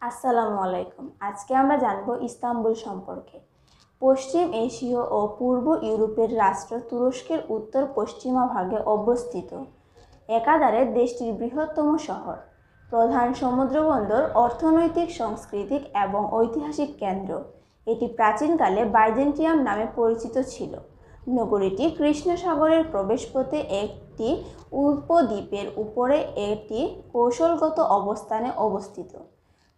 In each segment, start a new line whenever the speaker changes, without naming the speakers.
আসসালামু আলাইকুম। আজকে আমরা জানব ইস্তাম্বুল সম্পর্কে। পশ্চিম এশীয় ও পূর্ব ইউরোপের রাষ্ট্র তুরস্কের উত্তর পশ্চিমা ভাগে অবস্থিত। একাধারে দেশটির বৃহত্তম শহর, প্রধান সমুদ্রবন্দর, অর্থনৈতিক, সাংস্কৃতিক এবং ঐতিহাসিক কেন্দ্র। এটি প্রাচীনকালে বাইজেন্টিয়াম নামে পরিচিত ছিল। নগরীটি কৃষ্ণ সাগরের প্রবেশপথে একটি উপদ্বীপের উপরে এটি কৌশলগত অবস্থানে অবস্থিত।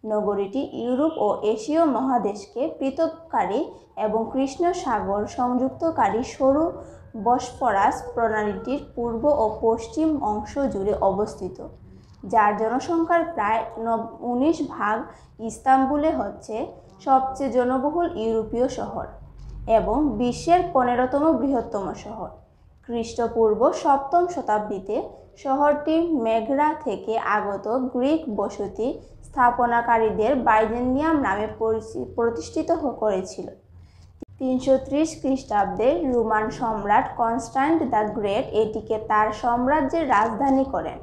নগরীটি ইউরোপ ও এশীয় মহাদেশকে পৃথককারী এবং কৃষ্ণ সাগর সংযুক্তকারী সরু বসফরাস প্রণালীটির পূর্ব ও পশ্চিম অংশ জুড়ে অবস্থিত, যার জনসংখ্যার প্রায় 19 ভাগ। ইস্তাম্বুলে হচ্ছে সবচেয়ে জনবহুল ইউরোপীয় শহর এবং বিশ্বের 15তম বৃহত্তম শহর। খ্রিস্টপূর্ব 7ম শতাব্দীতে শহরটি মেঘরা থেকে আগত গ্রিক বসতি স্থাপনাকারীদের বাইজেন্টিয়াম নামে প্রতিষ্ঠিত করেছিল। 330 খ্রিস্টাব্দে রোমান সম্রাট কনস্ট্যান্ট দ্য গ্রেট এটিকে তার সাম্রাজ্যের রাজধানী করেন।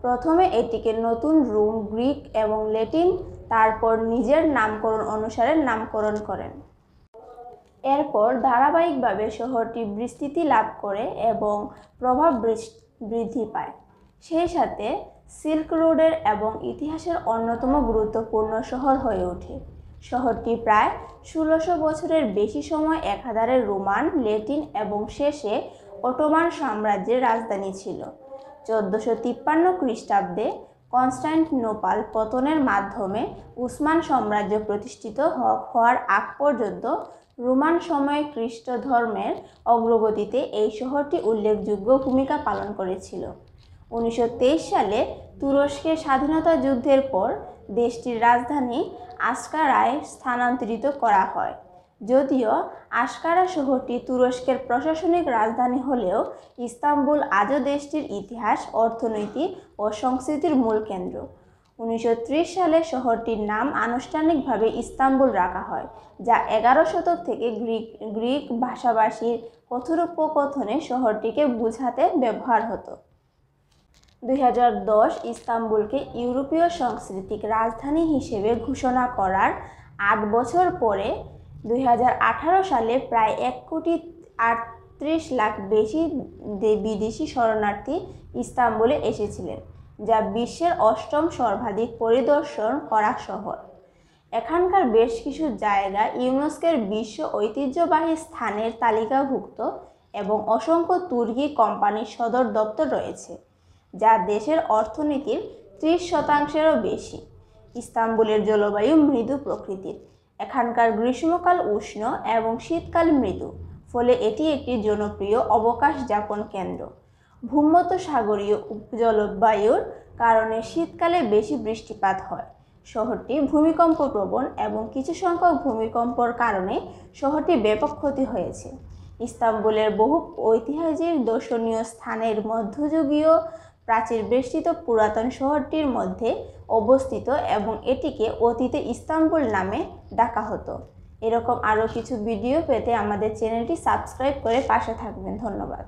প্রথমে এটিকে নতুন রোম, গ্রিক এবং ল্যাটিন, তারপর নিজের নামকরণ অনুসারে নামকরণ করেন। এরপর ধারাবাহিকভাবে শহরটি বিস্তৃতি লাভ করে এবং প্রভাব বৃদ্ধি পায়। সেই সাথে সিল্ক রোডের এবং ইতিহাসের অন্যতম গুরুত্বপূর্ণ শহর হয়ে ওঠে। শহরটি প্রায় 1600 বছরের বেশি সময় একাধারে রোমান, ল্যাটিন এবং শেষে অটোমান সাম্রাজ্যের রাজধানী ছিল। 1453 খ্রিস্টাব্দে কনস্টান্টিনোপল পতনের মাধ্যমে উসমান সাম্রাজ্য প্রতিষ্ঠিত হওয়ার আগ পর্যন্ত রোমান সময়ে খ্রিস্ট ধর্মের অগ্রগতিতে এই শহরটি উল্লেখযোগ্য ভূমিকা পালন করেছিল। 1923 সালে তুরস্কের স্বাধীনতা যুদ্ধের পর দেশটির রাজধানী আঙ্কারায় স্থানান্তরিত করা হয়। যদিও আঙ্কারা শহরটি তুরস্কের প্রশাসনিক রাজধানী হলেও ইস্তাম্বুল আজও দেশটির ইতিহাস, অর্থনীতি ও সংস্কৃতির মূল কেন্দ্র। 1930 সালে শহরটির নাম আনুষ্ঠানিকভাবে ইস্তাম্বুল রাখা হয়, যা 11 শতক থেকে গ্রিক ভাষাভাষীর কথোপকথনে শহরটিকে বোঝাতে ব্যবহার হতো। 2010 ইস্তাম্বুলকে ইউরোপীয় সাংস্কৃতিক রাজধানী হিসেবে ঘোষণা করার 8 বছর পরে 2018 সালে প্রায় 1,38,00,000 বেশি বিদেশি শরণার্থী ইস্তাম্বুলে এসেছিলেন, যা বিশ্বের 8ম সর্বাধিক পরিদর্শন করা শহর। এখানকার বেশ কিছু জায়গা ইউনেস্কোর বিশ্ব ঐতিহ্যবাহী স্থানের তালিকাভুক্ত এবং অসংখ্য তুর্কি কোম্পানির সদর দপ্তর রয়েছে, যা দেশের অর্থনীতির 30%-এরও বেশি। ইস্তাম্বুলের জলবায়ু মৃদু প্রকৃতির। এখানকার গ্রীষ্মকাল উষ্ণ এবং শীতকাল মৃদু, ফলে এটি একটি জনপ্রিয় অবকাশ যাপন কেন্দ্র। ভূমধ্যসাগরীয় জলবায়ুর কারণে শীতকালে বেশি বৃষ্টিপাত হয়। শহরটি ভূমিকম্প প্রবণ এবং কিছু সংখ্যক ভূমিকম্পর কারণে শহরটি ব্যাপক ক্ষতি হয়েছে। ইস্তাম্বুলের বহু ঐতিহাসিক দর্শনীয় স্থানের মধ্যযুগীয় প্রাচীর বেষ্টিত পুরাতন শহরটির মধ্যে অবস্থিত এবং এটিকে অতীতে ইস্তাম্বুল নামে ডাকা হতো। এরকম আরও কিছু ভিডিও পেতে আমাদের চ্যানেলটি সাবস্ক্রাইব করে পাশে থাকবেন। ধন্যবাদ।